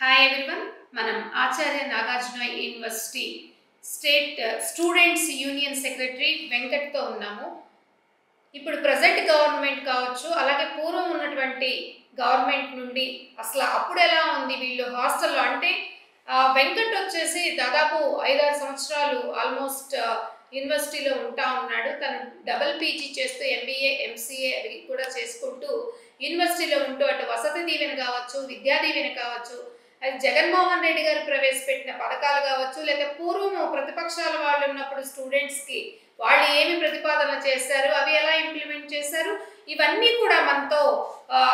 Hi everyone. మనం Acharya Nagarjuna university state students union secretary వెంకట్తో ఉన్నాము. ఇప్పుడు ప్రజెంట్ గవర్నమెంట్ కావచ్చు, అలాగే పూర్వం ఉన్నటువంటి గవర్నమెంట్ నుండి అసలు అప్పుడు ఎలా ఉంది వీళ్ళు హాస్టల్లో అంటే వెంకట్ వచ్చేసి దాదాపు 5-6 సంవత్సరాలు ఆల్మోస్ట్ యూనివర్సిటీలో ఉంటా ఉన్నాడు. తను డబుల్ పీజీ చేస్తూ ఎంబీఏ ఎంసీఏ అవి కూడా చేసుకుంటూ యూనివర్సిటీలో ఉంటూ అటు వసతి దీవెన కావచ్చు, విద్యా దీవెన కావచ్చు, అది జగన్మోహన్ రెడ్డి గారు ప్రవేశపెట్టిన పథకాలు కావచ్చు, లేదా పూర్వం ప్రతిపక్షాల వాళ్ళు ఉన్నప్పుడు స్టూడెంట్స్కి వాళ్ళు ఏమి ప్రతిపాదన చేశారు, అవి ఎలా ఇంప్లిమెంట్ చేశారు, ఇవన్నీ కూడా మనతో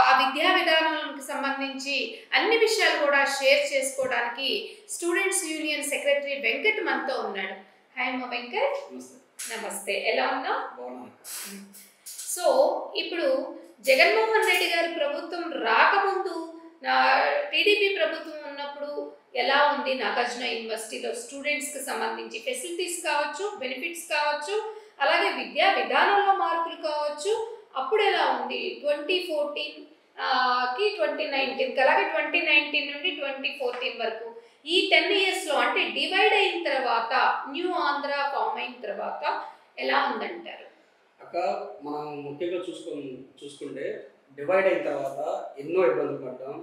ఆ విద్యా విధానాలకు సంబంధించి అన్ని విషయాలు కూడా షేర్ చేసుకోవడానికి స్టూడెంట్స్ యూనియన్ సెక్రటరీ వెంకట్ మనతో ఉన్నాడు. హాయ్ మా వెంకట్. నమస్తే, ఎలా ఉన్నావు? సో ఇప్పుడు జగన్మోహన్ రెడ్డి గారి ప్రభుత్వం రాకముందు టీడీపీ ప్రభుత్వం ఉన్నప్పుడు ఎలా ఉంది నాగార్జున యూనివర్సిటీలో స్టూడెంట్స్కి సంబంధించి ఫెసిలిటీస్ కావచ్చు, బెనిఫిట్స్ కావచ్చు, అలాగే విద్యా విధానంలో మార్పులు కావచ్చు, అప్పుడు ఎలా ఉంది 2014కి 2019కి, అలాగే 2019 నుండి 2014 వరకు ఈ 10 yearsలో అంటే డివైడ్ అయిన తర్వాత న్యూ ఆంధ్ర ఫామ్ అయిన తర్వాత ఎలా ఉందంటారు? అక్క మనం ముఖ్యంగా చూసుకుంటే డివైడ్ అయిన తర్వాత ఎన్నో ఇబ్బందులు పడ్డాం.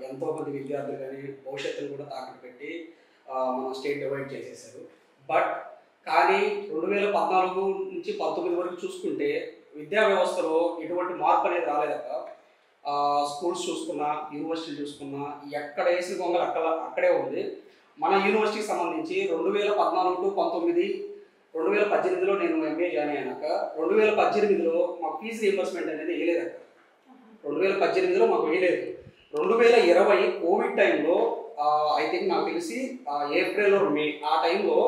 ఎంతోమంది విద్యార్థులు కానీ భవిష్యత్తును కూడా తాకట్టు పెట్టి మన స్టేట్ డివైడ్ చేసేసారు. కానీ 2014 నుంచి 19 వరకు చూసుకుంటే విద్యా వ్యవస్థలో ఎటువంటి మార్పు అనేది రాలేదక్క. స్కూల్స్ చూసుకున్నా, యూనివర్సిటీలు చూసుకున్నా, ఎక్కడ వేసిన గొంగలు అక్కడే ఉంది. మన యూనివర్సిటీకి సంబంధించి 2014 to 19 2018లో నేను ఎంఏ జాయిన్ అయ్యాక 2018లో మాకు ఫీజు రీయింబర్స్మెంట్ అనేది వేయలేదక్క. 2018లో మాకు వేయలేదు. 2020 కోవిడ్ టైంలో ఐ థింక్ నాకు తెలిసి ఏప్రిల్ మే ఆ టైంలో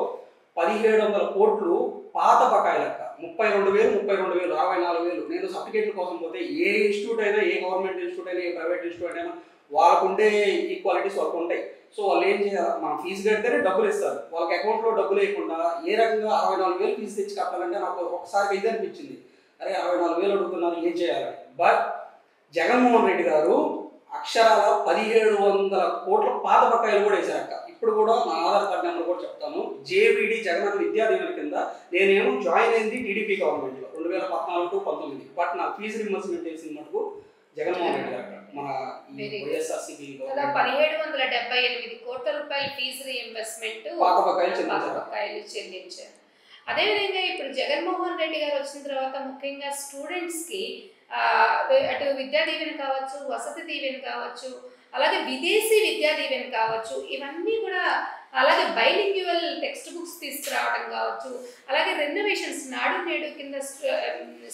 1700 కోట్లు పాత బకాయిలక్క. 32,000 64,000. నేను సర్టిఫికేట్ల కోసం పోతే ఏ ఇన్స్టిట్యూట్ అయినా, ఏ గవర్నమెంట్ ఇన్స్టిట్యూట్ అయినా, ఏ ప్రైవేట్ ఇన్స్టిట్యూట్ అయినా వాళ్ళకు ఉండే ఈక్వాలిటీస్ వాళ్ళకు ఉంటాయి. సో వాళ్ళు ఏం చేయాలి, మనం ఫీజు కడితేనే డబ్బులు ఇస్తారు. వాళ్ళకి అకౌంట్లో డబ్బులు వేయకుండా ఏ రకంగా 64,000 ఫీజు తెచ్చి కట్టాలంటే నాకు ఒకసారి ఇది అనిపించింది, అరే 64,000 అడుగుతున్నారు, ఏం చేయాలని. బట్ జగన్మోహన్ రెడ్డి గారు అక్షరాల 1700 కోట్ల పాత బకాయిలు కూడా వేశారక్క. ఇప్పుడు కూడా నా ఆధార్ కార్డు నెంబర్ కూడా చెప్తాను. జేవిడి జగనన్న విద్యా దీవెన కింద నేనేమో జాయిన్ అయింది టీడీపీ గవర్నమెంట్లో 2014 to 19. బట్ నా ఫీజు రీయింబర్స్మెంట్ చేసిన మటుకు జగన్మోహన్ రెడ్డి గారు మన వైఎస్ఆర్సీపీ 1778 కోట్ల రూపాయల ఫీజు రీయింబర్స్మెంట్ పాత బకాయిలు చెల్లించారు. అదేవిధంగా ఇప్పుడు జగన్మోహన్ రెడ్డి గారు వచ్చిన తర్వాత ముఖ్యంగా స్టూడెంట్స్కి అటు విద్యా దీవెన కావచ్చు, వసతి దీవెన కావచ్చు, అలాగే విదేశీ విద్యా దీవెన కావచ్చు, ఇవన్నీ కూడా, అలాగే బైలింగ్యువల్ టెక్స్ట్ బుక్స్ తీసుకురావడం కావచ్చు, అలాగే రెనోవేషన్స్ నాడు నేడు కింద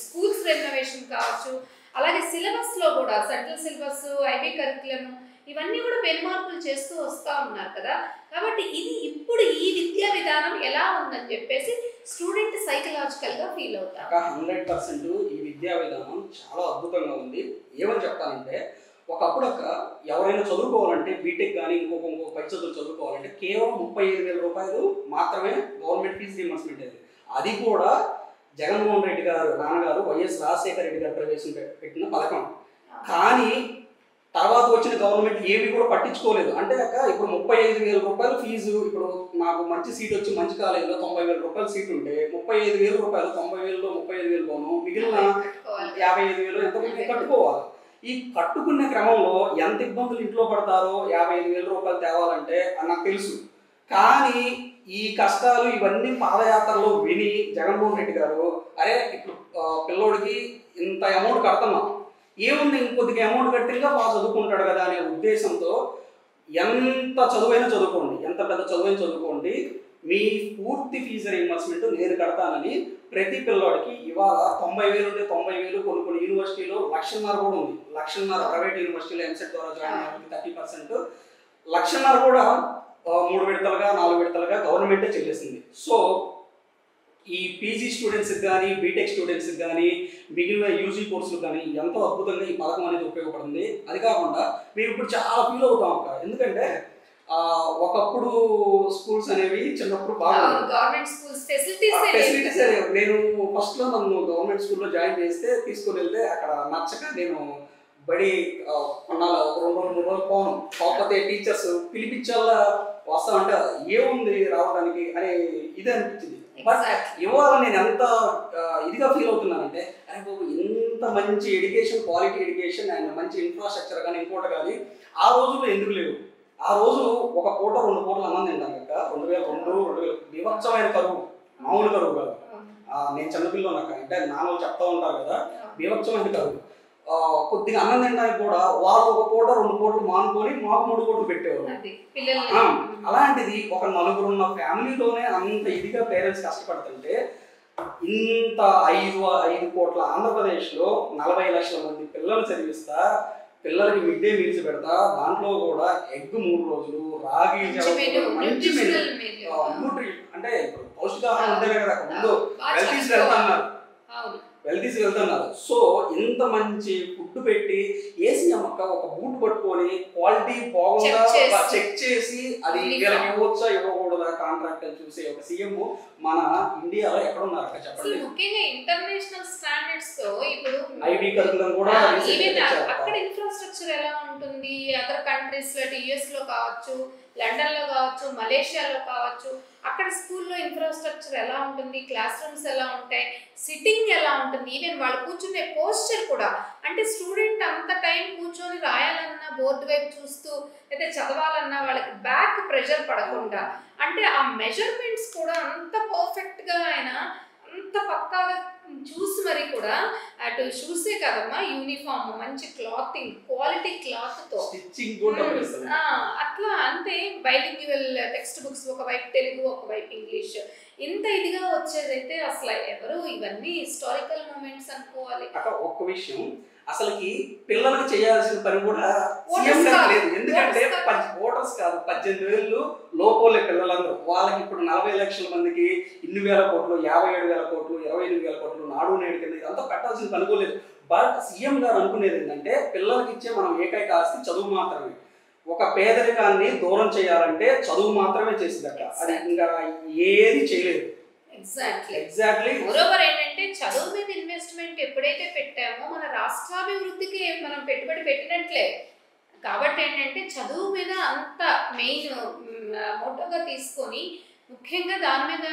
స్కూల్స్ రెనోవేషన్ కావచ్చు, అలాగే సిలబస్లో కూడా సెంట్రల్ సిలబస్, ఐబీ కరికులం, ఇవన్నీ కూడా పెనుమార్పులు చేస్తూ వస్తూ ఉన్నారు కదా. కాబట్టి ఇది ఇప్పుడు ఈ విద్యా విధానం ఎలా ఉందని చెప్పేసి స్టూడెంట్ సైకలాజికల్గా ఫీల్ అవుతారు. 100% ఈ విద్యా విధానం చాలా అద్భుతంగా ఉంది. ఏమని చెప్తానంటే, ఒకప్పుడు ఎవరైనా చదువుకోవాలంటే బీటెక్ కానీ ఇంకొక పై చదువులు చదువుకోవాలంటే కేవలం 35,000 రూపాయలు మాత్రమే గవర్నమెంట్ ఫీజు రీయింబర్స్మెంట్ అయింది. అది కూడా జగన్మోహన్ రెడ్డి గారు నాన్నగారు వైఎస్ రాజశేఖర రెడ్డి గారు ప్రవేశపెట్టిన పథకం. కానీ తర్వాత వచ్చిన గవర్నమెంట్ ఏవి కూడా పట్టించుకోలేదు. అంటే ఇప్పుడు 35,000 రూపాయలు ఫీజు, ఇప్పుడు నాకు మంచి సీట్ వచ్చి మంచి కాలేజీలో 90,000 రూపాయల సీట్ ఉంటే 35,000 రూపాయలు, 90,000లో 35,000 పోను, మిగిలిన 55,000 ఎంతమంది కట్టుకోవాలి. ఈ కట్టుకునే క్రమంలో ఎంత ఇబ్బందులు ఇంట్లో పడతారో 55,000 రూపాయలు తేవాలంటే నాకు తెలుసు. కానీ ఈ కష్టాలు ఇవన్నీ పాదయాత్రలో విని జగన్మోహన్ రెడ్డి గారు, అరే ఇప్పుడు పిల్లోడికి ఇంత అమౌంట్ కడుతున్నాం, ఏముంది ఇంకొద్దిగా అమౌంట్ కడితే ఇంకా బాగా చదువుకుంటాడు కదా అనే ఉద్దేశంతో ఎంత చదువైనా చదువుకోండి, ఎంత పెద్ద చదువైనా చదువుకోండి, మీ పూర్తి ఫీజు రీయింబర్స్మెంట్ నేను కడతానని ప్రతి పిల్లోడికి ఇవాళ 90,000 ఉంటే 90,000, కొన్ని యూనివర్సిటీలో 1,50,000 కూడా ఉంది. 1,50,000 ప్రైవేట్ యూనివర్సిటీలో ఎంసెట్ ద్వారా జాయిన్ అయ్యేది 30%, 1,50,000 కూడా 3 విడతలుగా 4 విడతలుగా గవర్నమెంటే చెల్లిస్తుంది. సో ఈ పీజీ స్టూడెంట్స్కి కానీ, బీటెక్ స్టూడెంట్స్కి కానీ, మిగిలిన యూజీ కోర్సులకు కానీ ఎంతో అద్భుతంగా ఈ పథకం అనేది ఉపయోగపడుతుంది. అది కాకుండా మేము ఇప్పుడు చాలా ఫీల్ అవుతాం అక్క. ఎందుకంటే ఒకప్పుడు స్కూల్స్ అనేవి చిన్నప్పుడు బాగా ఫెసిలిటీస్. నేను ఫస్ట్లో నన్ను గవర్నమెంట్ స్కూల్లో జాయిన్ చేస్తే తీసుకొని వెళ్తే అక్కడ నచ్చక నేను బడి కొన్నాళ్ళు ఒక 2 రోజులు 3 రోజులు పోను, కాకపోతే టీచర్స్ పిలిపించాలా వస్తామంటే ఏముంది రావడానికి అనే ఇది అనిపించింది. బట్ ఇవాళ నేను ఎంత ఇదిగా ఫీల్ అవుతున్నానంటే, అరే బాబు ఇంత మంచి ఎడ్యుకేషన్, క్వాలిటీ ఎడ్యుకేషన్ అండ్ మంచి ఇన్ఫ్రాస్ట్రక్చర్ కానీ ఇంకోటి కానీ ఆ రోజుల్లో ఎందుకు లేవు? ఆ రోజు ఒక పూట 2 పూటలు అన్నం తింటాం కనుక 2002 బీభత్సమైన కరువు, మామూలు కరువు కాదు. నేను చిన్నపిల్ల నాకు అంటే నాన్నలు చెప్తా ఉంటారు కదా, బీభత్సమైన కరువు. కొద్దిగా అన్నం తినడానికి కూడా వాళ్ళు ఒక పూట 2 పూటలు మానుకొని మాకు 3 పూటలు పెట్టేవారు. అలాంటిది ఒక నలుగురు ఉన్న ఫ్యామిలీలోనే అంత ఇదిగా పేరెంట్స్ కష్టపడుతుంటే, ఇంత 5 కోట్ల ఆంధ్రప్రదేశ్లో 40 లక్షల మంది పిల్లలు చదివిస్తా, పిల్లలకి మిడ్ డే మీల్స్ పెడతా, దాంట్లో కూడా ఎగ్ 3 రోజులు, రాగి మంచి న్యూట్రి అంటే ఇప్పుడు పౌష్టికాహారం ఉంటేనే కదా ముందు వెల్తీస్ వెళ్తున్నారు. సో ఇంత మంచి ఫుడ్ పెట్టి ఏసీఎం అక్క ఒక బూట్ పట్టుకొని క్వాలిటీ బాగుందా చెక్ చేసి అది వీళ్ళకి ఇవ్వచ్చా ఇవ్వకూడదా కాంట్రాక్ట్ అని చూసే ఒక సీఎం మన ఇండియాలో ఎక్కడ ఉన్నారు అక్క చెప్పండి. ముఖ్యంగా ఇంటర్నేషనల్ స్టాండర్డ్స్ తో ఇప్పుడు ఐబీ కరికులం కూడా అక్కడ ఇన్ఫ్రాస్ట్రక్చర్ ఎలా ఉంటుంది, అదర్ కంట్రీస్ లో యుఎస్ లో కావచ్చు, లండన్ లో కావచ్చు, మలేషియాలో కావచ్చు, అక్కడ స్కూల్లో ఇన్ఫ్రాస్ట్రక్చర్ ఎలా ఉంటుంది, క్లాస్ రూమ్స్ ఎలా ఉంటాయి, సిట్టింగ్ ఎలా ఉంటుంది, ఈవెన్ వాళ్ళు కూర్చునే పోస్చర్ కూడా, అంటే స్టూడెంట్ అంత టైం కూర్చొని రాయాలన్నా బోర్డు వైపు చూస్తూ అయితే చదవాలన్నా వాళ్ళకి బ్యాక్ ప్రెషర్ పడకుండా, అంటే ఆ మెజర్మెంట్స్ కూడా అంత పర్ఫెక్ట్గా ఆయన అంత పక్కాగా చూసి మరి కూడా అటు షూసే కదమ్మా, యూనిఫామ్, మంచి క్లాతింగ్, క్వాలిటీ క్లాత్ తో అట్లా అంతే బైలింగ్యువల్ టెక్స్ట్ బుక్స్, ఒకవైపు తెలుగు ఒకవైపు ఇంగ్లీష్, ఇంత ఇదిగా వచ్చేదైతే అసలు ఎవరు ఇవన్నీ హిస్టారికల్ మూమెంట్స్ అనుకోవాలి. ఒక్క విషయం, అసలుకి పిల్లలకు చేయాల్సిన పని కూడా సీఎం గారికి లేదు. ఎందుకంటే ఓటర్స్ కాదు, 18,000 లోపోలే పిల్లలందరూ. వాళ్ళకి ఇప్పుడు 40 లక్షల మందికి ఇన్ని వేల కోట్లు, 57,000 కోట్లు, 28,000 కోట్లు నాడు నేడు కింద ఇదంతా పెట్టాల్సిన పనుకోలేదు. బట్ సీఎం గారు అనుకునేది ఏంటంటే, పిల్లలకి ఇచ్చే మనం ఏకైక ఆస్తి చదువు మాత్రమే. ఒక పేదరికాన్ని దూరం చేయాలంటే చదువు మాత్రమే చేసిందట, అది ఇంకా ఏది చేయలేదు. ఎగ్జాక్ట్లీ. మోరోవర్ ఏంటంటే చదువు మీద ఇన్వెస్ట్మెంట్ ఎప్పుడైతే పెట్టామో మన రాష్ట్రాభివృద్ధికి మనం పెట్టుబడి పెట్టినట్లే. కాబట్టి ఏంటంటే చదువు మీద అంత మెయిన్ మోటోగా తీసుకొని, ముఖ్యంగా దాని మీద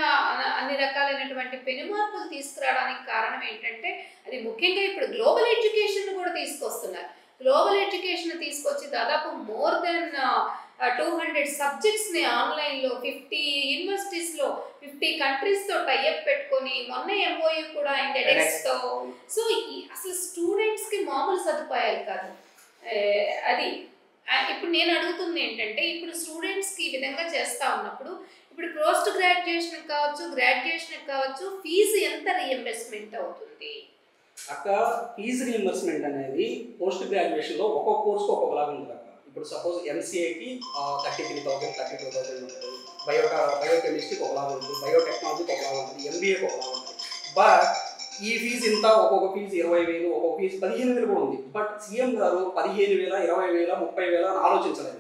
అన్ని రకాలైనటువంటి పెనుమార్పులు తీసుకురావడానికి కారణం ఏంటంటే, అది ముఖ్యంగా ఇప్పుడు గ్లోబల్ ఎడ్యుకేషన్ కూడా తీసుకొస్తున్నారు. గ్లోబల్ ఎడ్యుకేషన్ తీసుకొచ్చి దాదాపు మోర్ దెన్ 200 సబ్జెక్ట్స్ని ఆన్లైన్లో 50 యూనివర్సిటీస్లో 50 కంట్రీస్తో టైఅప్ పెట్టుకొని, మొన్న ఎంఓయూ కూడా అయింది ఎడెక్స్తో. సో అసలు స్టూడెంట్స్కి మామూలు సదుపాయాలు కాదు అది. ఇప్పుడు నేను అడుగుతుంది ఏంటంటే, ఇప్పుడు స్టూడెంట్స్కి ఈ విధంగా చేస్తూ ఉన్నప్పుడు, ఇప్పుడు పోస్ట్ గ్రాడ్యుయేషన్ కావచ్చు, గ్రాడ్యుయేషన్ కావచ్చు, ఫీజు ఎంత రీఎంబర్స్మెంట్ అవుతుంది అక్క? ఫీజు రీఎంబర్స్మెంట్ అనేది పోస్ట్ గ్రాడ్యుయేషన్లో ఒక్కొక్క కోర్సుకు ఒక్కొక్కలాగా ఉంటుంది అక్క. ఇప్పుడు సపోజ్ ఎంసీఏకి 33,000 32,000 ఉంటుంది, బయోకెమిస్ట్రీకి ఒకలాగా ఉంటుంది, బయోటెక్నాలజీకి ఒకలాగా ఉంటుంది, ఎంబీఏకి ఒకలాగా ఉంటుంది. బట్ ఈ ఫీజు ఇంత, ఒక్కొక్క ఫీజు 20,000, ఒక్కొక్క ఫీజు 15,000 కూడా ఉంది. బట్ సీఎం గారు 15,000, 20,000, 30,000 అని ఆలోచించలేదు.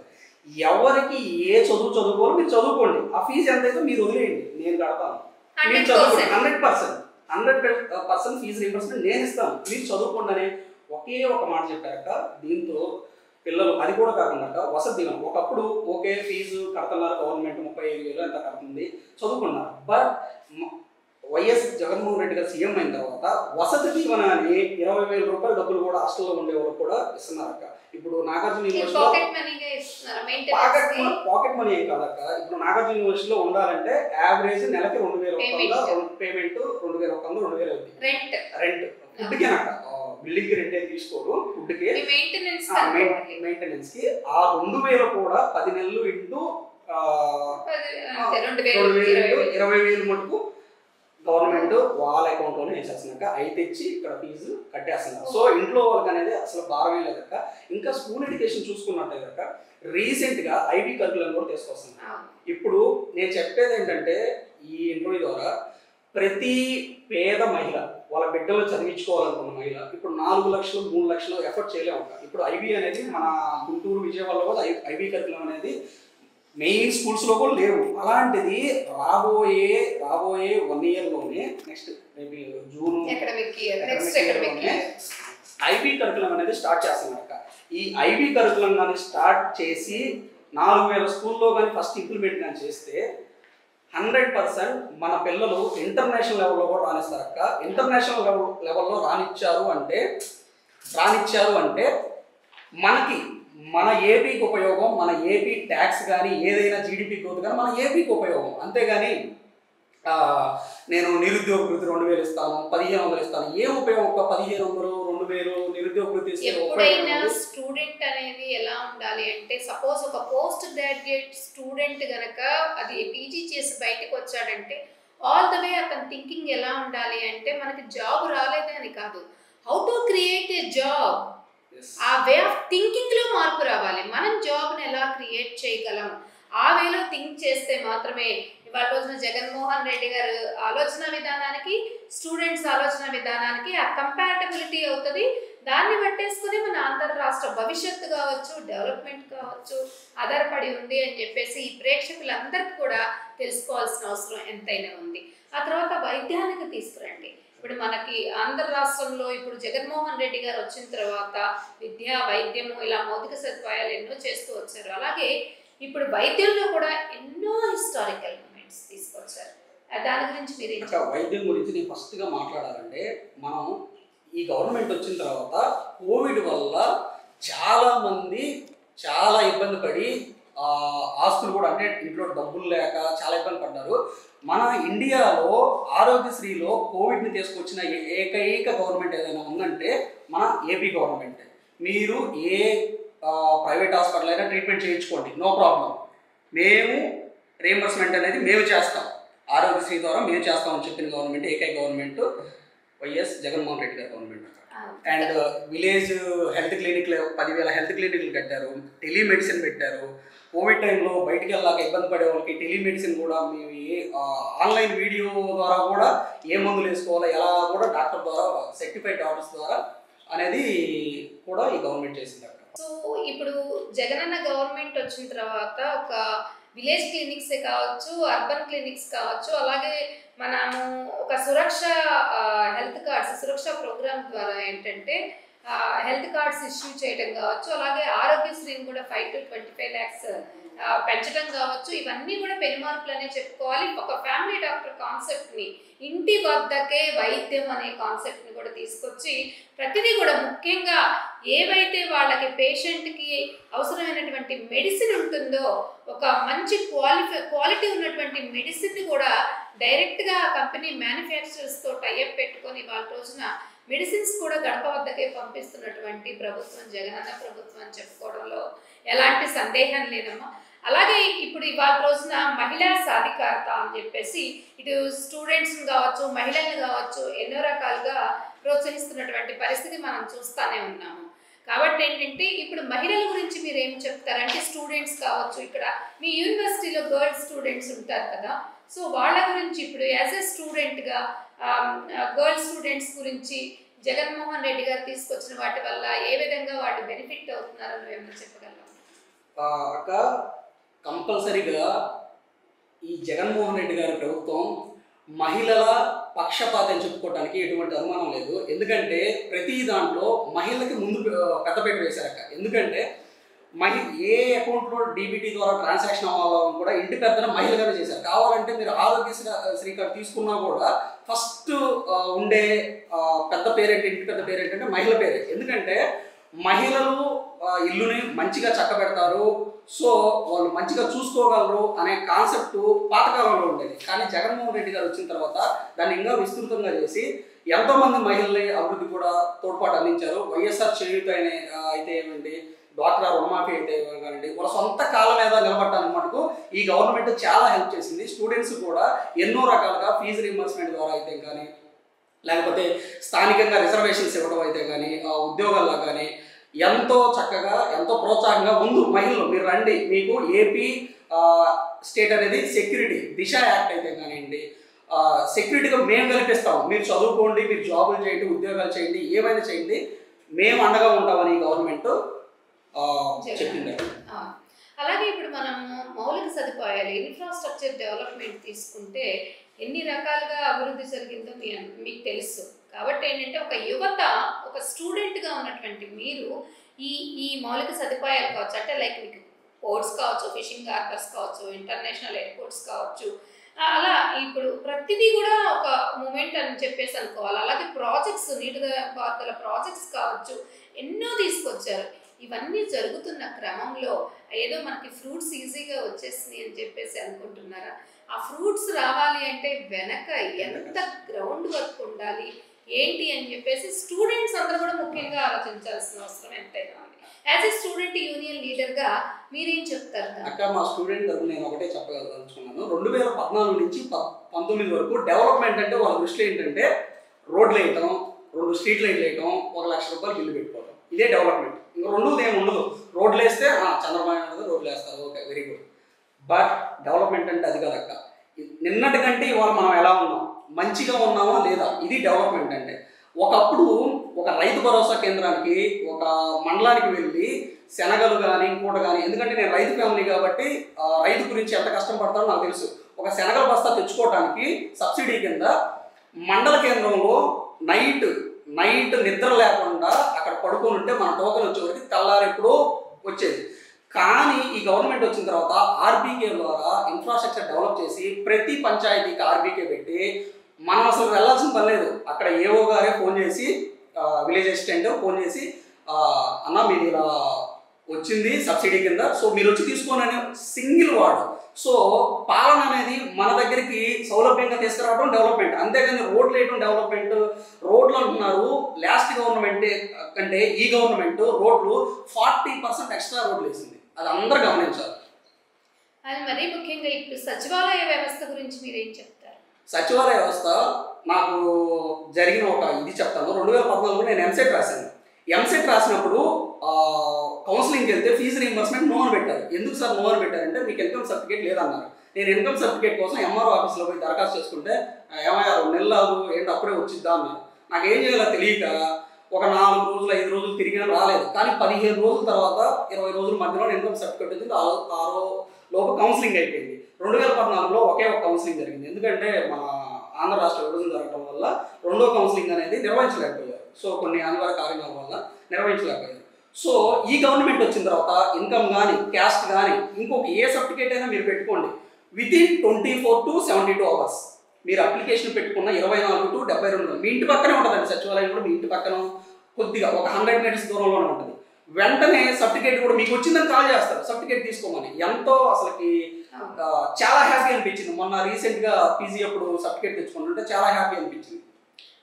ఎవరికి ఏ చదువుకోవాలి మీరు చదువుకోండి, ఆ ఫీజు ఎంతైతే మీరు వదిలేయండి, నేను కడతాను, మీరు చదువుకోండి. 100% ఫీజు రీంబర్స్మెంట్ నేను ఇస్తాను, మీరు చదువుకోండి అనే ఒకే ఒక మాట చెప్పాక, దీంతో పిల్లలు అది కూడా కాకుండా వసతి దీవెన. ఒకప్పుడు ఓకే ఫీజు కడుతున్నారు గవర్నమెంట్ 35,000 ఎంత కడుతుంది, చదువుకున్నారు. బట్ వైఎస్ జగన్మోహన్ రెడ్డి గారు సీఎం అయిన తర్వాత వసతి దీవెన అని 20,000 రూపాయల డబ్బులు కూడా హాస్టల్లో ఉండే వాళ్ళకి కూడా ఇస్తున్నారు అక్క. ఇప్పుడు నాగార్జున యూనివర్సిటీలో పాకెట్ మనీ ఏం కాదక్క. ఇప్పుడు నాగార్జున యూనివర్సిటీలో ఉండాలంటే యావరేజ్ నెలకి 2,100 పేమెంట్, 2,100 2,000 అవుతుంది రెంట్. ఫుడ్కేనక్క, బిల్డింగ్ కి రెంట్ తీసుకోరు, ఫుడ్కి మెయింటెనెన్స్ కి. ఆ 2,000 కూడా 10 నెలలు ఇంటూ 20,000 మటుకు గవర్నమెంట్ వాళ్ళ అకౌంట్లోనే వేసేస్తున్నాక అవి తెచ్చి ఇక్కడ ఫీజు కట్టేస్తున్నారు. సో ఇంట్లో వాళ్ళకి అనేది అసలు భారమే లేదక్క. ఇంకా స్కూల్ ఎడ్యుకేషన్ చూసుకున్నట్టయితే రీసెంట్గా ఐబీ కరికులం కూడా తీసుకొస్తున్నారు. ఇప్పుడు నేను చెప్పేది ఏంటంటే, ఈ ఇంటర్వ్యూ ద్వారా ప్రతి పేద మహిళ వాళ్ళ బిడ్డలు చదివించుకోవాలనుకున్న మహిళ ఇప్పుడు 4 లక్షలు 3 లక్షలు ఎఫర్ట్ చేయలేము. ఇప్పుడు ఐబీ అనేది మన గుంటూరు విజయవాడలో కూడా ఐబీ కరికులం అనేది మెయిన్ స్కూల్స్లో కూడా లేవు. అలాంటిది రాబోయే 1 ఇయర్లోనే next maybe June IB curriculum అనేది స్టార్ట్ చేస్తున్నారక్క. ఈ ఐబీ కరికులం కానీ స్టార్ట్ చేసి 4000 స్కూల్లో కానీ ఫస్ట్ ఇంప్లిమెంట్ కానీ చేస్తే 100% మన పిల్లలు ఇంటర్నేషనల్ లెవెల్లో కూడా రాణిస్తారక్క. ఇంటర్నేషనల్ లెవెల్లో రాణించారు అంటే మనకి మన ఏపీకి ఉపయోగం, మన ఏపీ ట్యాక్స్ కానీ ఏదైనా జీడిపి గ్రోత్ కానీ మన ఏపీకి ఉపయోగం. అంతేగాని నేను నిరుద్యోగ వృత్తి 2000 ఇస్తాను, 1500 ఇస్తాను, ఏం ఉపయోగం? 1500 2000 నిరుద్యోగ వృత్తి ఇస్తే ఎప్పుడైనా స్టూడెంట్ అనేది ఎలా ఉండాలి అంటే, సపోజ్ ఒక పోస్ట్ గ్రాడ్యుయేట్ స్టూడెంట్ గనక అది పీజీ చేసి బయటకు వచ్చాడంటే ఆల్ ద వే అతని థింకింగ్ ఎలా ఉండాలి అంటే, మనకి జాబ్ రాలేదని కాదు, how to create a job, ఆ వే ఆఫ్ థింకింగ్ లో మార్పు రావాలి. మనం జాబ్ని ఎలా క్రియేట్ చేయగలం ఆ వేలో థింక్ చేస్తే మాత్రమే ఇవాళ రోజున జగన్మోహన్ రెడ్డి గారు ఆలోచన విధానానికి స్టూడెంట్స్ ఆలోచన విధానానికి ఆ కంపాటబిలిటీ అవుతుంది. దాన్ని పట్టేసుకుని మన ఆంధ్ర రాష్ట్ర భవిష్యత్తు కావచ్చు, డెవలప్మెంట్ కావచ్చు ఆధారపడి ఉంది అని చెప్పేసి ఈ ప్రేక్షకులందరికీ కూడా తెలుసుకోవాల్సిన అవసరం ఎంతైనా ఉంది. ఆ తర్వాత వైద్యానికి తీసుకురండి. ఇప్పుడు మనకి ఆంధ్ర రాష్ట్రంలో ఇప్పుడు జగన్మోహన్ రెడ్డి గారు వచ్చిన తర్వాత విద్య, వైద్యము ఇలా మౌలిక సదుపాయాలు ఎన్నో చేస్తూ వచ్చారు. అలాగే ఇప్పుడు వైద్యంలో కూడా ఎన్నో హిస్టారికల్ మూమెంట్స్ తీసుకొచ్చారు. దాని గురించి మీరు వైద్యం గురించి నేను ఫస్ట్గా మాట్లాడాలంటే, మనం ఈ గవర్నమెంట్ వచ్చిన తర్వాత కోవిడ్ వల్ల చాలామంది చాలా ఇబ్బంది పడి ఆస్తులు కూడా, అంటే ఇంట్లో డబ్బులు లేక చాలా ఇబ్బంది పడ్డారు. మన ఇండియాలో ఆరోగ్యశ్రీలో కోవిడ్ని తీసుకొచ్చిన ఏకైక గవర్నమెంట్ ఏదైనా ఉందంటే మన ఏపీ గవర్నమెంట్. మీరు ఏ ప్రైవేట్ హాస్పిటల్ అయినా ట్రీట్మెంట్ చేయించుకోండి, నో ప్రాబ్లం. మేము రీఎంబర్స్మెంట్ అనేది మేము చేస్తాం, ఆరోగ్యశ్రీ ద్వారా మేము చేస్తామని చెప్పిన గవర్నమెంట్ ఏకైక గవర్నమెంట్ వైఎస్ జగన్మోహన్ రెడ్డి గారి గవర్నమెంట్. అండ్ విలేజ్ హెల్త్ క్లినిక్లు 10,000 హెల్త్ క్లినిక్లు కట్టారు, టెలిమెడిసిన్ పెట్టారు. కోవిడ్ టైంలో బయటికి వెళ్ళాక ఇబ్బంది పడే వాళ్ళకి టెలిమెడిసిన్ కూడా మేము ఆన్లైన్ వీడియో ద్వారా కూడా ఏ మందులు వేసుకోవాలో ఎలా కూడా డాక్టర్ ద్వారా సర్టిఫైడ్ డాక్టర్స్ ద్వారా అనేది కూడా ఈ గవర్నమెంట్ చేసింది. సో ఇప్పుడు జగనన్న గవర్నమెంట్ వచ్చిన తర్వాత ఒక విలేజ్ క్లినిక్స్ కావచ్చు, అర్బన్ క్లినిక్స్ కావచ్చు, అలాగే మనము ఒక సురక్ష హెల్త్ కార్డ్స్, సురక్ష ప్రోగ్రామ్ ద్వారా ఏంటంటే హెల్త్ కార్డ్స్ ఇష్యూ చేయడం కావచ్చు, అలాగే ఆరోగ్యశ్రీని కూడా 5 to 25 lakhs పెంచడం కావచ్చు, ఇవన్నీ కూడా పెనుమార్పులు అనే చెప్పుకోవాలి. ఒక ఫ్యామిలీ డాక్టర్ కాన్సెప్ట్ని, ఇంటి వద్దకే వైద్యం అనే కాన్సెప్ట్ని కూడా తీసుకొచ్చి ప్రతిదీ కూడా ముఖ్యంగా ఏవైతే వాళ్ళకి పేషెంట్కి అవసరమైనటువంటి మెడిసిన్ ఉంటుందో ఒక మంచి క్వాలిటీ ఉన్నటువంటి మెడిసిన్ని కూడా డైరెక్ట్గా కంపెనీ మ్యానుఫ్యాక్చరర్స్తో టైఅప్ పెట్టుకొని వాళ్ళ రోజున మెడిసిన్స్ కూడా గడప వద్దకే పంపిస్తున్నటువంటి ప్రభుత్వం జగనన్న ప్రభుత్వం అని చెప్పుకోవడంలో ఎలాంటి సందేహం లేదమ్మా. అలాగే ఇప్పుడు ఇవాళ రోజున మహిళా సాధికారత అని చెప్పేసి ఇటు స్టూడెంట్స్ని కావచ్చు, మహిళల్ని కావచ్చు ఎన్నో రకాలుగా ప్రోత్సహిస్తున్నటువంటి పరిస్థితి మనం చూస్తూనే ఉన్నాము. కాబట్టి ఏంటంటే ఇప్పుడు మహిళల గురించి మీరు ఏం చెప్తారంటే, స్టూడెంట్స్ కావచ్చు, ఇక్కడ మీ యూనివర్సిటీలో గర్ల్స్ స్టూడెంట్స్ ఉంటారు కదా, సో వాళ్ళ గురించి ఇప్పుడు యాజ్ ఎ స్టూడెంట్గా గర్ల్స్ స్టూడెంట్స్ గురించి జగన్మోహన్ రెడ్డి గారు తీసుకొచ్చిన వాటి వల్ల ఏ విధంగా వాళ్ళు బెనిఫిట్ అవుతున్నారో ఏమైనా చెప్పగలరా? అక్క, కంపల్సరీగా ఈ జగన్మోహన్ రెడ్డి గారి ప్రభుత్వం మహిళల పక్షపాతం చెప్పుకోవడానికి ఎటువంటి అనుమానం లేదు. ఎందుకంటే ప్రతి దాంట్లో మహిళలకి ముందు పెద్దపీట వేశారక్క. ఎందుకంటే ఏ అకౌంట్లో డీబీటీ ద్వారా ట్రాన్సాక్షన్ అవ్వాలని కూడా ఇంటి పెద్దన మహిళగానే చేశారు. కావాలంటే మీరు ఆరోగ్యశ్రీ కార్డు తీసుకున్నా కూడా ఫస్ట్ ఉండే పెద్ద పేరేంటి, ఇంటి పెద్ద పేరేంటి అంటే మహిళ పేరే. ఎందుకంటే మహిళలు ఇల్లుని మంచిగా చక్కబెడతారు, సో వాళ్ళు మంచిగా చూసుకోగలరు అనే కాన్సెప్ట్ పాతకాలంలో ఉండేది. కానీ జగన్మోహన్ రెడ్డి గారు వచ్చిన తర్వాత దాన్ని ఇంకా విస్తృతంగా చేసి ఎంతోమంది మహిళల్ని అభివృద్ధి కూడా తోడ్పాటు అందించారు. వైఎస్ఆర్ చేయూత అయితే ఏమండి, డ్వాక్రా రుణమాఫీ అయితే కానివ్వండి, వాళ్ళ సొంత కాళ్ళ మీద నిలబడటానికి మటుకు ఈ గవర్నమెంట్ చాలా హెల్ప్ చేసింది. స్టూడెంట్స్ కూడా ఎన్నో రకాలుగా ఫీజు రీయింబర్స్మెంట్ ద్వారా అయితే కానీ, లేకపోతే స్థానికంగా రిజర్వేషన్స్ ఇవ్వడం అయితే కానీ, ఉద్యోగాల్లో కానీ ఎంతో చక్కగా ఎంతో ప్రోత్సాహంగా ముందు మహిళలు మీరు రండి, మీకు ఏపీ స్టేట్ అనేది సెక్యూరిటీ దిశ యాక్ట్ అయితే కానివ్వండి, సెక్యూరిటీగా మేము కల్పిస్తాము, మీరు చదువుకోండి, మీరు జాబులు చేయండి, ఉద్యోగాలు చేయండి, ఏమైనా చేయండి, మేము అండగా ఉంటామని గవర్నమెంట్ చెప్పింది. అలాగే ఇప్పుడు మనము మౌలిక సదుపాయాలు, ఇన్ఫ్రాస్ట్రక్చర్ డెవలప్మెంట్ తీసుకుంటే ఎన్ని రకాలుగా అభివృద్ధి జరిగిందో మీకు తెలుసు. కాబట్టి ఏంటంటే ఒక యువత, ఒక స్టూడెంట్గా ఉన్నటువంటి మీరు ఈ ఈ మౌలిక సదుపాయాలు కావచ్చు, అంటే లైక్ మీకు పోర్ట్స్ కావచ్చు, ఫిషింగ్ హార్బర్స్ కావచ్చు, ఇంటర్నేషనల్ ఎయిర్పోర్ట్స్ కావచ్చు, అలా ఇప్పుడు ప్రతిదీ కూడా ఒక మూమెంట్ అని చెప్పేసి అనుకోవాలి. అలాగే ప్రాజెక్ట్స్, నీటిపారుదల ప్రాజెక్ట్స్ కావచ్చు, ఎన్నో తీసుకొచ్చారు. ఇవన్నీ జరుగుతున్న క్రమంలో ఏదో మనకి ఫ్రూట్స్ ఈజీగా వచ్చేసింది అని చెప్పేసి అనుకుంటున్నారా? ఆ ఫ్రూట్స్ రావాలి అంటే వెనక ఎంత గ్రౌండ్ వర్క్ ఉండాలి ఏంటి అని చెప్పేసి స్టూడెంట్స్ అందరూ కూడా ముఖ్యంగా ఆలోచించాల్సిన అవసరం ఎంతైనా ఉంది. యాజ్ ఎ స్టూడెంట్ యూనియన్ లీడర్గా మీరేం చెప్తారు? అక్క, మా స్టూడెంట్ తరఫున నేను ఒకటే చెప్పగలుగుతున్నాను. 2014 నుంచి 19 వరకు డెవలప్మెంట్ అంటే వాళ్ళ దృష్టిలో ఏంటంటే రోడ్లు వేయటం, 2 స్ట్రీట్ లైట్లు వేయటం, 1 లక్ష రూపాయలు బిల్లు పెట్టుకోవడం, ఇదే డెవలప్మెంట్. ఇంకా రెండోది ఏమి ఉండదు. రోడ్లు వేస్తే చంద్రబాబు నాయుడు రోడ్లు వేస్తారు, okay, very good. But development అంటే అది కాదక్క. నిన్నటి కంటే ఇవాళ మనం ఎలా ఉన్నాం, మంచిగా ఉన్నామా లేదా, ఇది డెవలప్మెంట్ అంటే. ఒకప్పుడు ఒక రైతు భరోసా కేంద్రానికి, ఒక మండలానికి వెళ్ళి శనగలు కానీ ఇంకోటి కానీ, ఎందుకంటే నేను రైతు ఫ్యామిలీ కాబట్టి రైతు గురించి ఎంత కష్టం పడతారో నాకు తెలుసు. ఒక శనగల బస్తా తెచ్చుకోవడానికి సబ్సిడీ కింద మండల కేంద్రంలో నైట్ నిద్ర లేకుండా అక్కడ పడుకొని ఉంటే మన టోకెన్ వచ్చేవరకు తెల్లారి ఎప్పుడో వచ్చేది. కానీ ఈ గవర్నమెంట్ వచ్చిన తర్వాత ఆర్బీకే ద్వారా ఇన్ఫ్రాస్ట్రక్చర్ డెవలప్ చేసి ప్రతి పంచాయతీకి ఆర్బీకే పెట్టి మనం అసలు వెళ్ళాల్సిన పని లేదు. అక్కడ ఏఓ గారే ఫోన్ చేసి, విలేజ్ అసిస్టెంట్ ఫోన్ చేసి, అన్న మీది ఇలా వచ్చింది సబ్సిడీ కింద, సో మీరు వచ్చి తీసుకోనని సింగిల్ వార్డ్. సో పాలన అనేది మన దగ్గరికి సౌలభ్యంగా తీసుకురావడం డెవలప్మెంట్, అంతేగాని రోడ్లు వేయడం డెవలప్మెంట్. రోడ్లు అంటున్నారు, లాస్ట్ గవర్నమెంట్ కంటే ఈ గవర్నమెంట్ రోడ్లు 40% ఎక్స్ట్రా రోడ్లు వేసింది, అది అందరూ గమనించాలి. అది మరీ ముఖ్యంగా ఇప్పుడు సచివాలయ వ్యవస్థ గురించి మీరు ఏం చెప్తారు? సచివాలయ వ్యవస్థ నాకు జరిగిన ఒక ఇది చెప్తాను. 2014లో నేను ఎంసెట్ రాశాను. ఎంసెట్ రాసినప్పుడు కౌన్సిలింగ్కి వెళ్తే ఫీజు రీయింబర్స్మెంట్ నో అని పెట్టారు. ఎందుకు సార్ నో అని పెట్టారంటే మీకు ఇన్కమ్ సర్టిఫికేట్ లేదన్నారు. నేను ఇన్కమ్ సర్టిఫికేట్ కోసం ఎంఆర్ఓ ఆఫీస్లో పోయి దరఖాస్తు చేసుకుంటే ఏమయ్యా 2 నెలలు ఏంటి అప్పుడే వచ్చిద్దా అన్నారు. నాకు ఏం చేయాలో తెలియక ఒక 4 రోజులు 5 రోజులు తిరిగినా రాలేదు. కానీ 15 రోజుల తర్వాత 20 రోజుల మధ్యలో ఇన్కమ్ సర్టిఫికేట్ వచ్చింది. 6 లోపు కౌన్సిలింగ్ అయిపోయింది. 2014లో ఒకే ఒక కౌన్సిలింగ్ జరిగింది. ఎందుకంటే మన ఆంధ్ర రాష్ట్ర విభజన జరగడం వల్ల రెండో కౌన్సిలింగ్ అనేది నిర్వహించలేకపోయారు. సో కొన్ని అనివార్య కారణాల వల్ల నిర్వహించలేకపోయారు. సో ఈ గవర్నమెంట్ వచ్చిన తర్వాత ఇన్కమ్ కానీ క్యాస్ట్ కానీ ఇంకొక ఏ సర్టిఫికేట్ అయినా మీరు పెట్టుకోండి, వితిన్ 24 to 72 అవర్స్ మీరు అప్లికేషన్ పెట్టుకున్న 24 to 72 మీ ఇంటి పక్కనే ఉంటుందండి. సచివాలయం కూడా మీ ఇంటి పక్కన కొద్దిగా ఒక 100 మీటర్స్ దూరంలోనే ఉంటుంది. వెంటనే సర్టిఫికేట్ కూడా మీకు వచ్చిందని కాల్ చేస్తారు, సర్టిఫికేట్ తీసుకోమని. ఎంతో అసలుకి చాలా హ్యాపీ అనిపించింది. మొన్న రీసెంట్గా పీజీ అప్పుడు సర్టిఫికేట్ తెచ్చుకుంటుంటే చాలా హ్యాపీ అనిపించింది.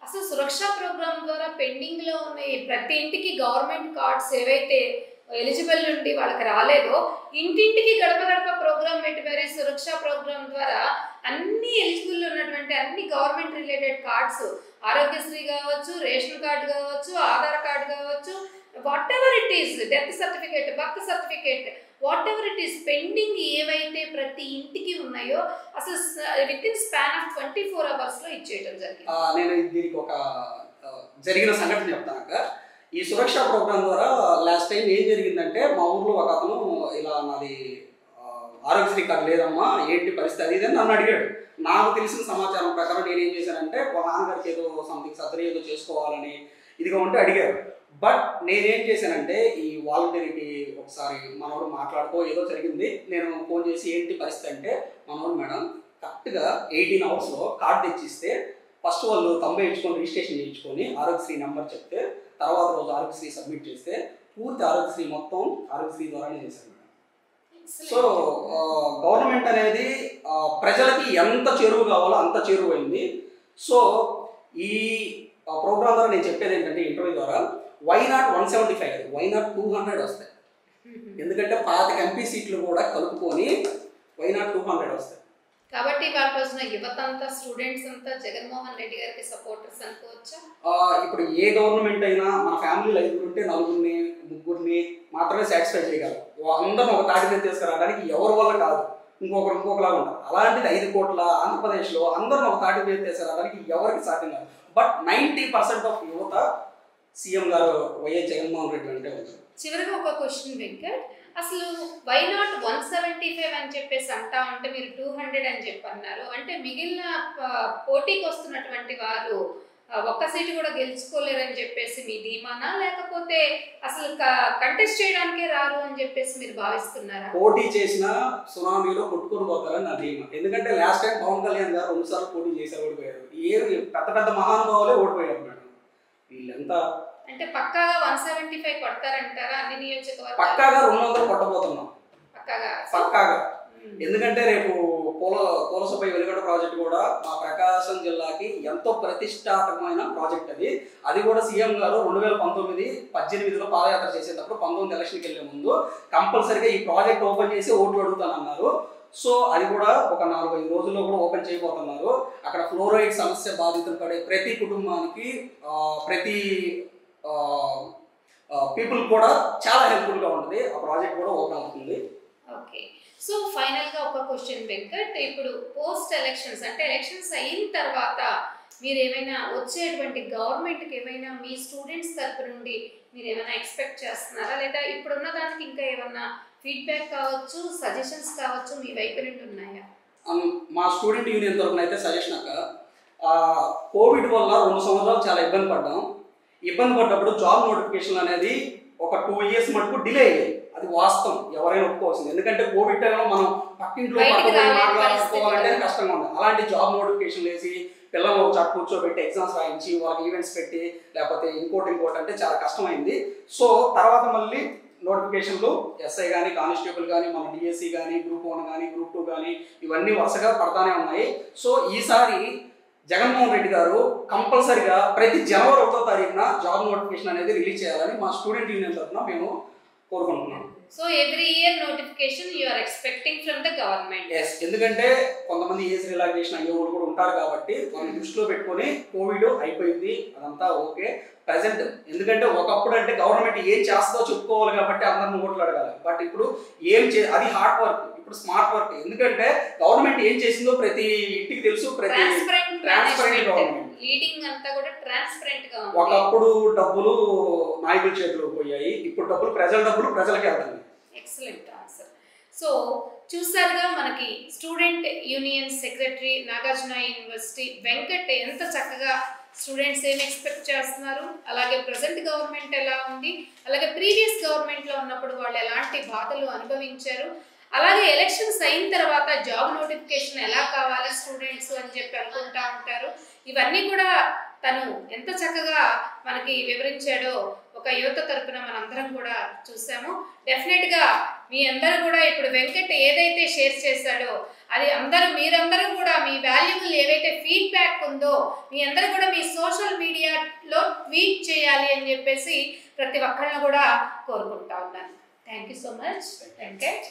అసలు సురక్ష ప్రోగ్రామ్ ద్వారా పెండింగ్లో ఉన్న ప్రతి ఇంటికి గవర్నమెంట్ కార్డ్స్ ఏవైతే ఎలిజిబుల్ నుండి వాళ్ళకి రాలేదో, ఇంటింటికి గడప గడప ప్రోగ్రామ్ పెట్టి మరి సురక్ష ప్రోగ్రామ్ ద్వారా అన్ని ఎలిజిబుల్ ఉన్నటువంటి అన్ని గవర్నమెంట్ రిలేటెడ్ కార్డ్స్, ఆరోగ్యశ్రీ కావచ్చు, రేషన్ కార్డు కావచ్చు, ఆధార్ కార్డు కావచ్చు, what ever it is, death certificate, birth certificate, what ever it is pending ఏవైతే ప్రతి ఇంటికి ఉన్నాయో అసలు విత్ ఇన్ స్పాన్ ఆఫ్ 24 అవర్స్లో ఇచ్చేయడం జరిగింది. నేను దీనికి ఒక జరిగిన సంఘటన చెప్తాను. ఈ సురక్ష ప్రోగ్రామ్ ద్వారా లాస్ట్ టైం ఏం జరిగిందంటే, మా ఊర్లో ఒక అతను ఇలా నాది ఆరోగ్యశ్రీ కార్డు లేదమ్మా ఏంటి పరిస్థితి అది అని నన్ను అడిగాడు. నాకు తెలిసిన సమాచారం ప్రకారం నేను ఏం చేశానంటే, ఒక నాన్నగారికి ఏదో సంథింగ్ సర్జరీ ఏదో చేసుకోవాలని ఇదిగా ఉంటే అడిగారు. బట్ నేనేం చేశానంటే, ఈ వాలంటీర్కి ఒకసారి మనోడు మాట్లాడుకో ఏదో జరిగింది, నేను ఫోన్ చేసి ఏంటి పరిస్థితి అంటే, మనోడు మేడం కరెక్ట్గా 18 అవర్స్లో కార్డు తెచ్చిస్తే ఫస్ట్ వాళ్ళు తంబే ఇచ్చుకొని రిజిస్ట్రేషన్ చేయించుకొని ఆరోగ్యశ్రీ నెంబర్ చెప్తే తర్వాత రోజు ఆరోగ్యశ్రీ సబ్మిట్ చేస్తే పూర్తి ఆరోగ్యశ్రీ మొత్తం ఆరోగ్యశ్రీ ద్వారానే చేశాను మేడం. సో గవర్నమెంట్ అనేది ప్రజలకి ఎంత చేరువ కావాలో అంత చేరువైంది. సో ఈ ప్రోగ్రామ్ ద్వారా నేను చెప్పేది ఏంటంటే, ఇంటర్వ్యూ ద్వారా వై నాట్ 175, వై నాట్ 200 వస్తాయి. ఎందుకంటే 25 ఎంపీ సీట్లు కూడా కలుపుకొని వై నాట్ 200 వస్తాయి. కాబట్టి వాళ్ళకి వచ్చిన యువత అంతా, స్టూడెంట్స్ అంతా జగన్మోహన్ రెడ్డి గారికి సపోర్టర్స్ అనుకోవచ్చా? ఇప్పుడు ఏ గవర్నమెంట్ అయినా మన ఫ్యామిలీలో 5 ఉంటే 4 3 మాత్రమే సాటిస్ఫై చేయగలరు. అందరం ఒక తాటి మీద తీసుకురావడానికి ఎవరి వల్ల కాదు, ఇంకొకలాగా ఉంటారు. అలాంటిది 5 కోట్ల ఆంధ్రప్రదేశ్లో అందరం ఒక తాటి మీద తీసుకురావడానికి ఎవరికి సాధ్యం కాదు. బట్ 90% ఆఫ్ యువత సీఎం గారు వైఎస్ జగన్మోహన్ రెడ్డి అంటే ఉంటారు. చివరిగా ఒక క్వశ్చన్ వెంకట్, అసలు వై నాట్ 175 అని చెప్పేసి అంటా ఉంటే మీరు 200 అని చెప్పన్నారు అంటే మిగిలిన పోటీకి వస్తున్నటువంటి వారు ఒక్క సీటు కూడా గెలుచుకోలేరని చెప్పేసి మీ ధీమానా, లేకపోతే అసలు కంటెస్ట్ చేయడానికే రారు అని చెప్పేసి మీరు భావిస్తున్నారా? పోటీ చేసిన సునామీలో కొట్టుకొని పోతారని నా ధీమా. ఎందుకంటే లాస్ట్ టైం పవన్ కళ్యాణ్ గారు 2 సార్లు పోటీ చేశారు, ఓడిపోయారు. పెద్ద పెద్ద మహానుభావులే ఓడిపోయారు మేడం. వీళ్ళంతా అంటే పక్కాగా 175 కొడతారంటారా అన్ని నియోజకవర్గాలు? పక్కాగా 200 కొట్టబోతున్నాం పక్కాగా. ఎందుకంటే రేపు పోలసపై వెలుగడ ప్రాజెక్ట్ కూడా మా ప్రకాశం జిల్లాకి ఎంతో ప్రతిష్టాత్మకమైన ప్రాజెక్ట్. అది కూడా సీఎం గారు 2019-18లో పాదయాత్ర చేసేటప్పుడు 19 ఎలక్షన్కి వెళ్ళే ముందు కంపల్సరీగా ఈ ప్రాజెక్ట్ ఓపెన్ చేసి ఓట్లు అడుగుతానన్నారు. సో అది కూడా ఒక 4-5 రోజుల్లో కూడా ఓపెన్ చేయబోతున్నారు. అక్కడ ఫ్లోరైడ్ సమస్య బాధితులు పడే ప్రతి కుటుంబానికి ప్రతి పీపుల్ కూడా చాలా హెల్ప్ఫుల్గా ఉంటుంది. ఆ ప్రాజెక్ట్ కూడా ఓపెన్ అవుతుంది. ఓకే, సో ఫైనల్గా ఒక క్వశ్చన్ వెంకట్, ఇప్పుడు పోస్ట్ ఎలక్షన్స్ అంటే ఎలక్షన్స్ అయిన తర్వాత మీరు ఏమైనా వచ్చేటువంటి గవర్నమెంట్కి ఏమైనా మీ స్టూడెంట్స్ తరపు నుండి మీరు ఏమైనా ఎక్స్పెక్ట్ చేస్తున్నారా, లేదా ఇప్పుడున్న దానికి ఇంకా ఏమైనా ఫీడ్బ్యాక్ కావచ్చు, సజెషన్స్ కావచ్చు మీ వైపు నుండి ఉన్నాయా? మా స్టూడెంట్ యూనియన్ తరఫున అయితే సజెషన్ అక్క, కోవిడ్ వల్ల 2 సంవత్సరాలు చాలా ఇబ్బంది పడ్డప్పుడు జాబ్ నోటిఫికేషన్ అనేది ఒక 2 ఇయర్స్ మటుకు డిలే అయ్యాయి. అది వాస్తవం, ఎవరైనా ఒప్పుకోవాల్సింది. ఎందుకంటే కోవిడ్ టైంలో మనం పక్కింట్లో మాట్లాడుకోవాలంటే కష్టంగా ఉంది. అలాంటి జాబ్ నోటిఫికేషన్ వేసి పిల్లలు చక్క కూర్చోబెట్టి ఎగ్జామ్స్ రాయించి వాళ్ళకి ఈవెంట్స్ పెట్టి లేకపోతే ఇంకోటి అంటే చాలా కష్టమైంది. సో తర్వాత మళ్ళీ నోటిఫికేషన్లు ఎస్ఐ కానీ కానిస్టేబుల్ కానీ మన డిఎస్సి కానీ గ్రూప్ 1 కానీ గ్రూప్ 2 కానీ ఇవన్నీ వరుసగా పడతానే ఉన్నాయి. సో ఈసారి జగన్మోహన్ రెడ్డి గారు కంపల్సరిగా ప్రతి జనవరి 1వ తారీఖున జాబ్ నోటిఫికేషన్ అనేది రిలీజ్ చేయాలని మా స్టూడెంట్ యూనియన్ తరఫున మేము కోరుకుంటున్నాం. So every year notification you are expecting from the government? yes, ఎందుకంటే కొంతమంది ఏజ్ రిలాక్సేషన్ అయ్యే వాళ్ళు కూడా ఉంటారు కాబట్టి వాళ్ళని దృష్టిలో పెట్టుకొని కోవిడ్ అయిపోయింది అదంతా ఓకే ప్రెసెంట్. ఎందుకంటే ఒకప్పుడు అంటే గవర్నమెంట్ ఏం చేస్తుందో చెప్పుకోవాలి కాబట్టి అందరిని ఓట్లు అడగాలి. బట్ ఇప్పుడు అది హార్డ్ వర్క్, ఇప్పుడు స్మార్ట్ వర్క్. ఎందుకంటే గవర్నమెంట్ ఏం చేసిందో ప్రతి ఇంటికి తెలుసు. ట్రాన్స్పరెంట్ గవర్నమెంట్, లీడింగ్ అంతా కూడా ట్రాన్స్పరెంట్ గా ఉంది. ఒకప్పుడు డబ్బులు నాయకుల చేతిలో పోయాయి, ఇప్పుడు ప్రజల డబ్బులు ప్రజలకే వెళ్తాయి. Excellent answer. సో చూసారుగా మనకి student union secretary Nagarjuna university Venkat ఎంత చక్కగా స్టూడెంట్స్ ఏం ఎక్స్పెక్ట్ చేస్తున్నారు, అలాగే ప్రజెంట్ గవర్నమెంట్ ఎలా ఉంది, అలాగే ప్రీవియస్ గవర్నమెంట్లో ఉన్నప్పుడు వాళ్ళు ఎలాంటి బాధలు అనుభవించారు, అలాగే ఎలక్షన్స్ అయిన తర్వాత జాబ్ నోటిఫికేషన్ ఎలా కావాలి స్టూడెంట్స్ అని చెప్పి అనుకుంటా ఉంటారు. ఇవన్నీ కూడా తను ఎంత చక్కగా మనకి వివరించాడో ఒక యువత తరపున మనందరం కూడా చూసాము. డెఫినెట్గా మీ అందరూ కూడా ఇప్పుడు వెంకట్ ఏదైతే షేర్ చేశాడో అది మీరందరూ కూడా మీ వాల్యుబుల్ ఏవైతే ఫీడ్బ్యాక్ ఉందో మీ అందరూ కూడా మీ సోషల్ మీడియాలో ట్వీట్ చేయాలి అని చెప్పేసి ప్రతి ఒక్కరిని కూడా కోరుకుంటా ఉన్నాను. Thank you so much Venkat.